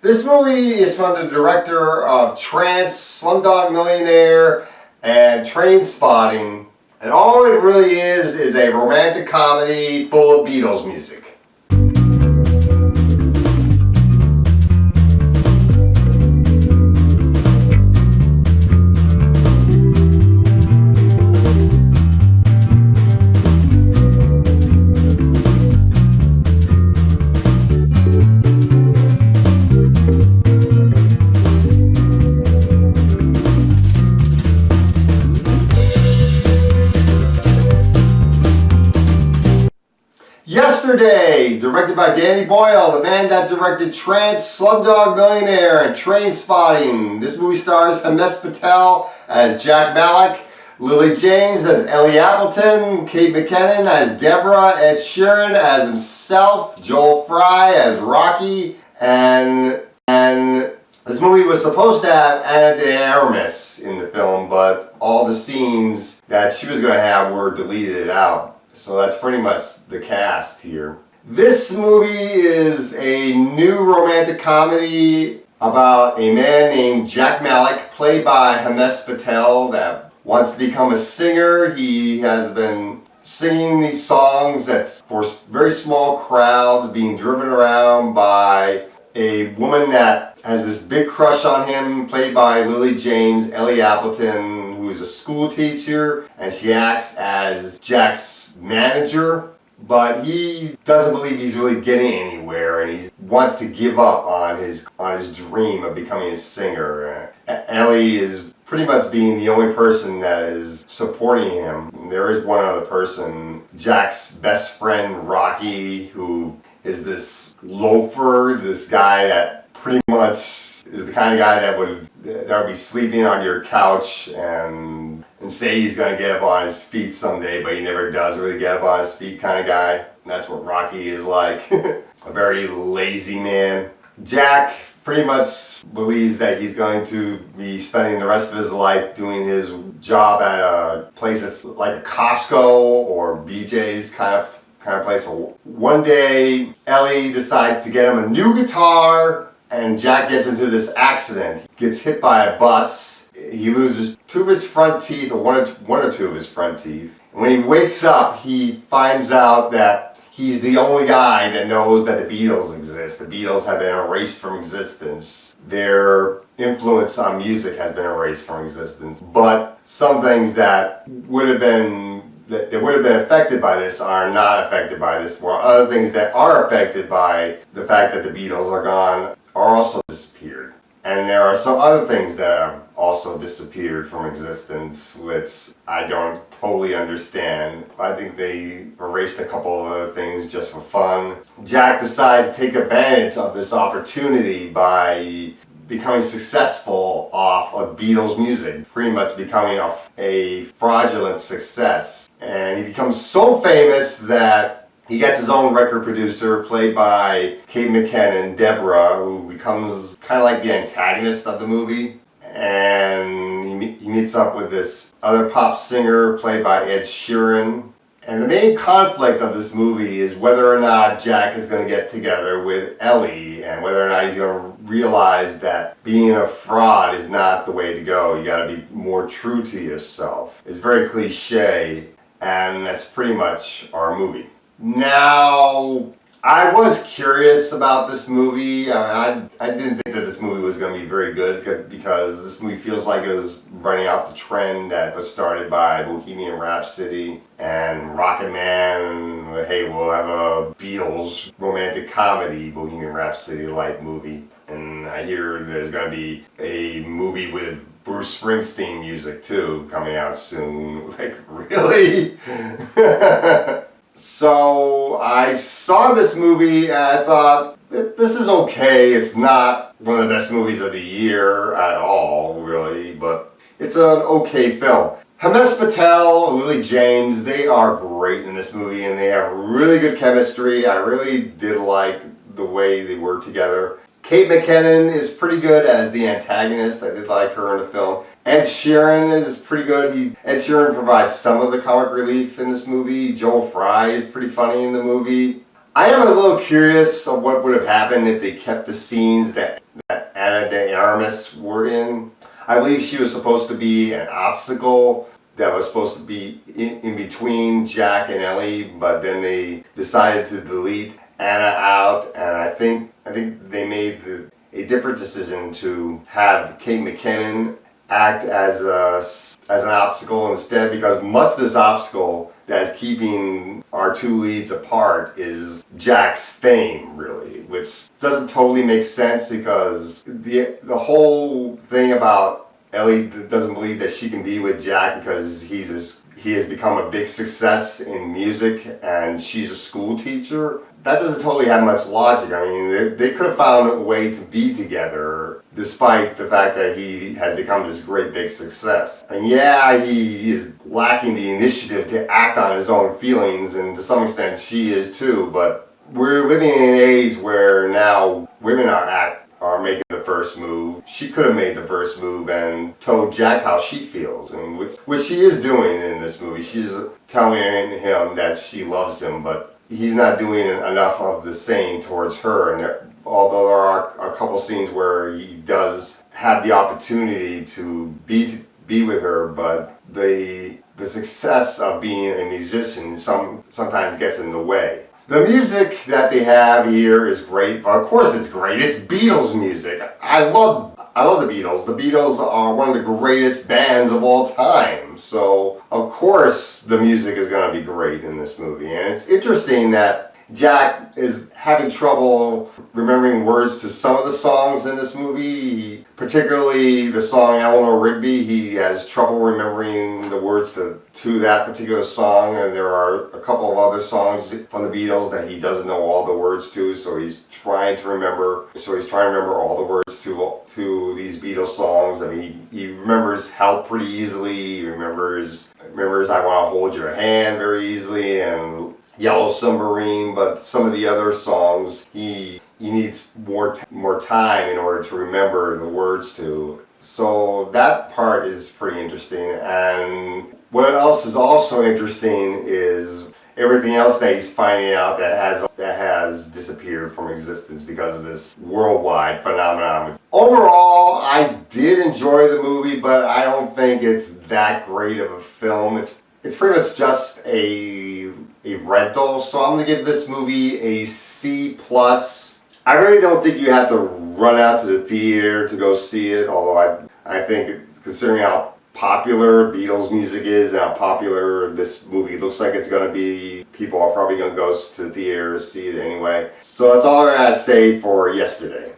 This movie is from the director of Trance, Slumdog Millionaire, and Trainspotting. And all it really is a romantic comedy full of Beatles music. Yesterday, directed by Danny Boyle, the man that directed Trance, Slumdog Millionaire, and Trainspotting. This movie stars Himesh Patel as Jack Malek, Lily James as Ellie Appleton, Kate McKinnon as Deborah, Ed Sheeran as himself, Joel Fry as Rocky, and this movie was supposed to have Ana de Armas in the film, but all the scenes that she was going to have were deleted out. So that's pretty much the cast here. This movie is a new romantic comedy about a man named Jack Malek, played by Himesh Patel, that wants to become a singer. He has been singing these songs that's for very small crowds, being driven around by a woman that has this big crush on him, played by Lily James, Ellie Appleton, who is a school teacher, and she acts as Jack's manager, but he doesn't believe he's really getting anywhere, and he wants to give up on his dream of becoming a singer. Ellie is pretty much being the only person that is supporting him. There is one other person, Jack's best friend Rocky, who is this loafer, this guy that pretty much is the kind of guy that would be sleeping on your couch and say he's going to get up on his feet someday, but he never does really get up on his feet kind of guy. And that's what Rocky is like. A very lazy man. Jack pretty much believes that he's going to be spending the rest of his life doing his job at a place that's like a Costco or BJ's kind of place. So one day, Ellie decides to get him a new guitar, and Jack gets into this accident. He gets hit by a bus. He loses two of his front teeth, or one or two of his front teeth. And when he wakes up, he finds out that he's the only guy that knows that the Beatles exist. The Beatles have been erased from existence. Their influence on music has been erased from existence. But some things that would have been affected by this are not affected by this, while other things that are affected by the fact that the Beatles are gone are also disappeared. And there are some other things that have also disappeared from existence, which I don't totally understand. I think they erased a couple of other things just for fun. Jack decides to take advantage of this opportunity by becoming successful off of Beatles music, pretty much becoming a fraudulent success. And he becomes so famous that he gets his own record producer, played by Kate McKinnon, Deborah, who becomes kind of like the antagonist of the movie. And he meets up with this other pop singer, played by Ed Sheeran. And the main conflict of this movie is whether or not Jack is going to get together with Ellie, and whether or not he's going to realize that being a fraud is not the way to go. You got to be more true to yourself. It's very cliche, and that's pretty much our movie. Now, I was curious about this movie. I didn't think that this movie was going to be very good, because this movie feels like it was running out the trend that was started by Bohemian Rhapsody and Rocket Man. Hey, we'll have a Beatles romantic comedy, Bohemian Rhapsody-like movie. And I hear there's going to be a movie with Bruce Springsteen music too coming out soon. Like, really? So I saw this movie and I thought, this is okay. It's not one of the best movies of the year at all, really, but it's an okay film. Himesh Patel, Lily James, they are great in this movie, and they have really good chemistry. I really did like the way they work together. Kate McKinnon is pretty good as the antagonist. I did like her in the film. Ed Sheeran is pretty good. Ed Sheeran provides some of the comic relief in this movie. Joel Fry is pretty funny in the movie. I am a little curious of what would have happened if they kept the scenes that Ana de Armas were in. I believe she was supposed to be an obstacle that was supposed to be in between Jack and Ellie, but then they decided to delete Anna out, and I think they made a different decision to have Kate McKinnon act as an obstacle instead, because much of this obstacle that's keeping our two leads apart is Jack's fame, really, which doesn't totally make sense because the whole thing about Ellie doesn't believe that she can be with Jack because he has become a big success in music and she's a school teacher. That doesn't totally have much logic. I mean, they could have found a way to be together despite the fact that he has become this great big success. And yeah, he is lacking the initiative to act on his own feelings, and to some extent she is too, but we're living in an age where now women are making the first move. She could have made the first move and told Jack how she feels, and which she is doing in this movie. She's telling him that she loves him, but he's not doing enough of the same towards her. And although there are a couple scenes where he does have the opportunity to be with her, but the success of being a musician sometimes gets in the way. The music that they have here is great, but of course it's great. It's Beatles music. I love the Beatles. The Beatles are one of the greatest bands of all time. So of course the music is going to be great in this movie. And it's interesting that Jack is having trouble remembering words to some of the songs in this movie, particularly the song Eleanor Rigby. He has trouble remembering the words to that particular song, and there are a couple of other songs from the Beatles that he doesn't know all the words to, so he's trying to remember all the words to these Beatles songs. I mean, he remembers Help pretty easily. He remembers I Want to Hold Your Hand very easily, and Yellow Submarine, but some of the other songs he needs more time in order to remember the words to. So that part is pretty interesting. And what else is also interesting is everything else that he's finding out that has disappeared from existence because of this worldwide phenomenon. Overall, I did enjoy the movie, but I don't think it's that great of a film. It's pretty much just a rental, so I'm going to give this movie a C+. I really don't think you have to run out to the theater to go see it, although I think, considering how popular Beatles music is and how popular this movie looks like it's going to be, people are probably going to go to the theater to see it anyway. So that's all I got to say for yesterday.